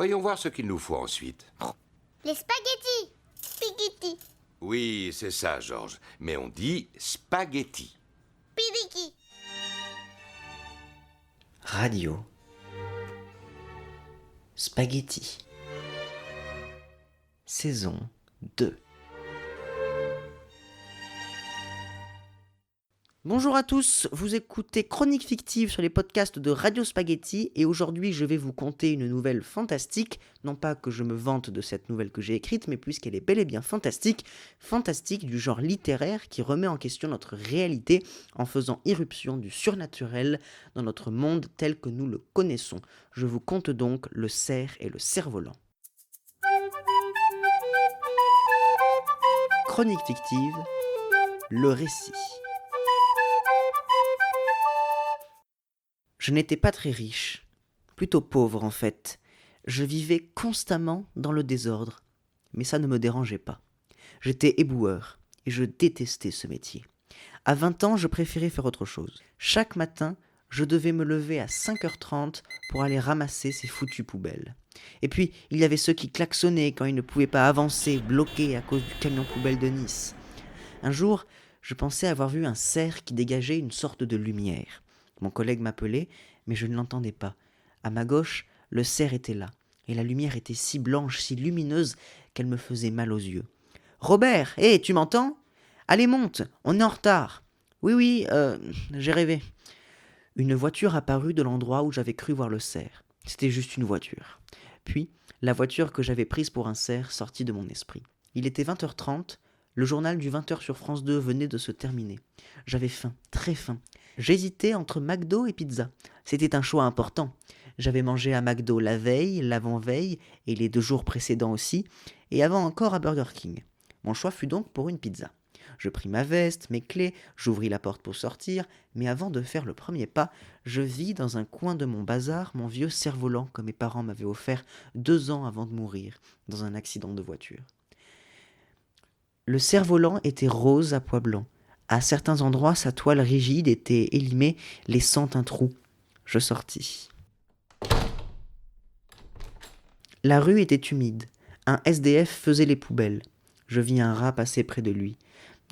Voyons voir ce qu'il nous faut ensuite. Les spaghettis. Spaghetti. Oui, c'est ça, Georges. Mais on dit spaghetti. Pidiki. Radio. Spaghetti. Saison 2. Bonjour à tous, vous écoutez Chroniques fictives sur les podcasts de Radio Spaghetti et aujourd'hui je vais vous conter une nouvelle fantastique, non pas que je me vante de cette nouvelle que j'ai écrite, mais puisqu'elle est bel et bien fantastique du genre littéraire qui remet en question notre réalité en faisant irruption du surnaturel dans notre monde tel que nous le connaissons. Je vous conte donc Le Cerf et le Cerf-Volant. Chronique fictive, le récit. Je n'étais pas très riche, plutôt pauvre en fait. Je vivais constamment dans le désordre, mais ça ne me dérangeait pas. J'étais éboueur et je détestais ce métier. À 20 ans, je préférais faire autre chose. Chaque matin, je devais me lever à 5h30 pour aller ramasser ces foutues poubelles. Et puis, il y avait ceux qui klaxonnaient quand ils ne pouvaient pas avancer, bloqués à cause du camion poubelle de Nice. Un jour, je pensais avoir vu un cerf qui dégageait une sorte de lumière. Mon collègue m'appelait, mais je ne l'entendais pas. À ma gauche, le cerf était là, et la lumière était si blanche, si lumineuse, qu'elle me faisait mal aux yeux. « Robert, hé, tu m'entends ? Allez, monte, on est en retard. »« Oui, j'ai rêvé. » Une voiture apparut de l'endroit où j'avais cru voir le cerf. C'était juste une voiture. Puis, la voiture que j'avais prise pour un cerf sortit de mon esprit. Il était 20h30, le journal du 20h sur France 2 venait de se terminer. J'avais faim, très faim. J'hésitais entre McDo et pizza. C'était un choix important. J'avais mangé à McDo la veille, l'avant-veille et les 2 jours précédents aussi, et avant encore à Burger King. Mon choix fut donc pour une pizza. Je pris ma veste, mes clés, j'ouvris la porte pour sortir, mais avant de faire le premier pas, je vis dans un coin de mon bazar mon vieux cerf-volant que mes parents m'avaient offert 2 ans avant de mourir, dans un accident de voiture. Le cerf-volant était rose à pois blancs. À certains endroits, sa toile rigide était élimée, laissant un trou. Je sortis. La rue était humide. Un SDF faisait les poubelles. Je vis un rat passer près de lui.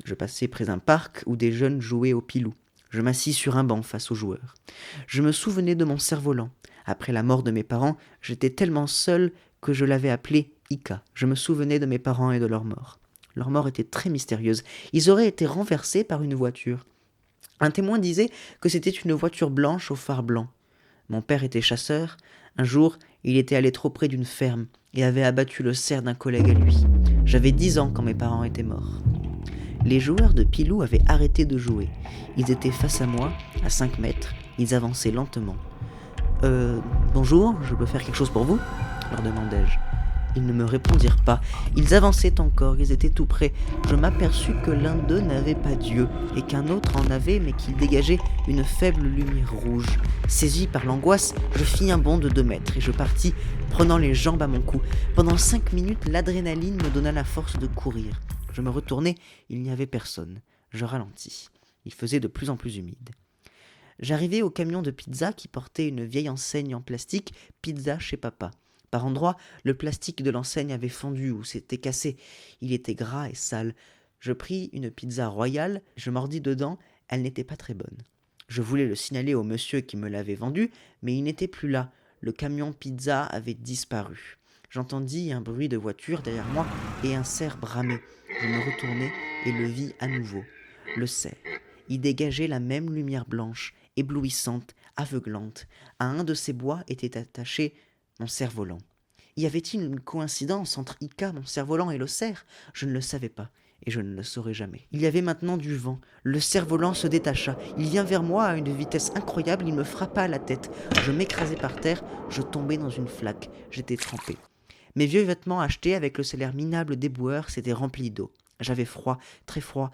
Je passais près d'un parc où des jeunes jouaient au pilou. Je m'assis sur un banc face aux joueurs. Je me souvenais de mon cerf-volant. Après la mort de mes parents, j'étais tellement seul que je l'avais appelé Ika. Je me souvenais de mes parents et de leur mort. Leur mort était très mystérieuse. Ils auraient été renversés par une voiture. Un témoin disait que c'était une voiture blanche au phare blanc. Mon père était chasseur. Un jour, il était allé trop près d'une ferme et avait abattu le cerf d'un collègue à lui. J'avais 10 ans quand mes parents étaient morts. Les joueurs de pilou avaient arrêté de jouer. Ils étaient face à moi, à 5 mètres. Ils avançaient lentement. « Bonjour, je peux faire quelque chose pour vous ?» leur demandai-je. Ils ne me répondirent pas. Ils avançaient encore, ils étaient tout près. Je m'aperçus que l'un d'eux n'avait pas d'yeux, et qu'un autre en avait, mais qu'il dégageait une faible lumière rouge. Saisi par l'angoisse, je fis un bond de 2 mètres, et je partis, prenant les jambes à mon cou. Pendant 5 minutes, l'adrénaline me donna la force de courir. Je me retournai, il n'y avait personne. Je ralentis. Il faisait de plus en plus humide. J'arrivai au camion de pizza qui portait une vieille enseigne en plastique, Pizza chez papa. Par endroits, le plastique de l'enseigne avait fondu ou s'était cassé. Il était gras et sale. Je pris une pizza royale, je mordis dedans, elle n'était pas très bonne. Je voulais le signaler au monsieur qui me l'avait vendue, mais il n'était plus là. Le camion pizza avait disparu. J'entendis un bruit de voiture derrière moi et un cerf bramer. Je me retournai et le vis à nouveau. Le cerf. Il dégageait la même lumière blanche, éblouissante, aveuglante. À un de ses bois était attaché mon cerf-volant. Y avait-il une coïncidence entre Ika, mon cerf-volant, et le cerf ? Je ne le savais pas, et je ne le saurais jamais. Il y avait maintenant du vent. Le cerf-volant se détacha. Il vient vers moi à une vitesse incroyable, il me frappa à la tête. Je m'écrasai par terre, je tombai dans une flaque. J'étais trempé. Mes vieux vêtements achetés avec le salaire minable d'éboueur s'étaient remplis d'eau. J'avais froid, très froid.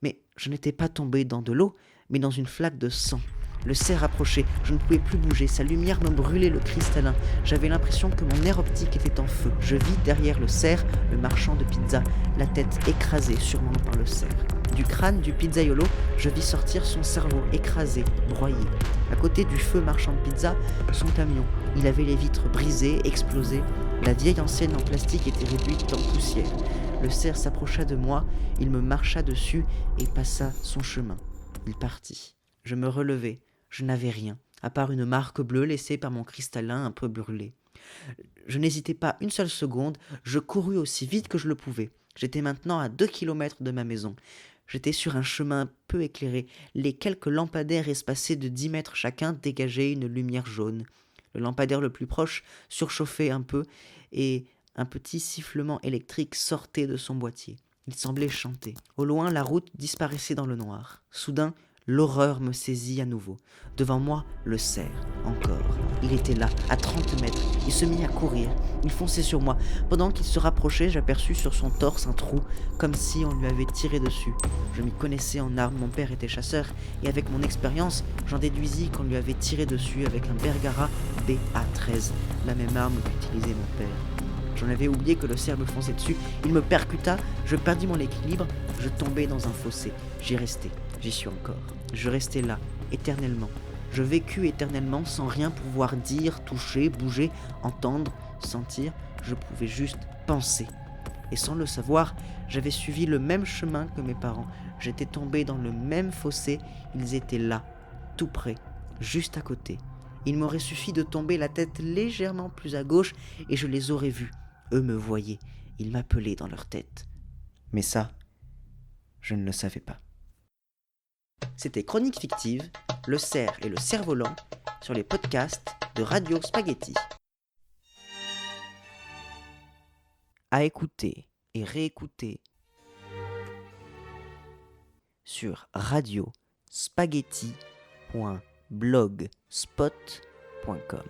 Mais je n'étais pas tombé dans de l'eau, mais dans une flaque de sang. Le cerf approchait, je ne pouvais plus bouger, sa lumière me brûlait le cristallin. J'avais l'impression que mon nerf optique était en feu. Je vis derrière le cerf le marchand de pizza, la tête écrasée sûrement par le cerf. Du crâne du pizzaiolo, je vis sortir son cerveau écrasé, broyé. À côté du feu marchand de pizza, son camion. Il avait les vitres brisées, explosées. La vieille enseigne en plastique était réduite en poussière. Le cerf s'approcha de moi, il me marcha dessus et passa son chemin. Il partit. Je me relevai. Je n'avais rien, à part une marque bleue laissée par mon cristallin un peu brûlé. Je n'hésitai pas une seule seconde, je courus aussi vite que je le pouvais. J'étais maintenant à 2 kilomètres de ma maison. J'étais sur un chemin peu éclairé. Les quelques lampadaires espacés de 10 mètres chacun dégageaient une lumière jaune. Le lampadaire le plus proche surchauffait un peu et un petit sifflement électrique sortait de son boîtier. Il semblait chanter. Au loin, la route disparaissait dans le noir. Soudain, l'horreur me saisit à nouveau. Devant moi, le cerf, encore. Il était là, à 30 mètres. Il se mit à courir. Il fonçait sur moi. Pendant qu'il se rapprochait, j'aperçus sur son torse un trou, comme si on lui avait tiré dessus. Je m'y connaissais en armes, mon père était chasseur, et avec mon expérience, j'en déduisis qu'on lui avait tiré dessus avec un Bergara BA-13, la même arme qu'utilisait mon père. J'en avais oublié que le cerf me fonçait dessus. Il me percuta, je perdis mon équilibre, je tombai dans un fossé. J'y restai, j'y suis encore. Je restai là, éternellement. Je vécus éternellement sans rien pouvoir dire, toucher, bouger, entendre, sentir. Je pouvais juste penser. Et sans le savoir, j'avais suivi le même chemin que mes parents. J'étais tombé dans le même fossé. Ils étaient là, tout près, juste à côté. Il m'aurait suffi de tomber la tête légèrement plus à gauche et je les aurais vus. Eux me voyaient, ils m'appelaient dans leur tête. Mais ça, je ne le savais pas. C'était Chronique fictive, le cerf et le cerf-volant sur les podcasts de Radio Spaghetti. À écouter et réécouter sur radiospaghetti.blogspot.com.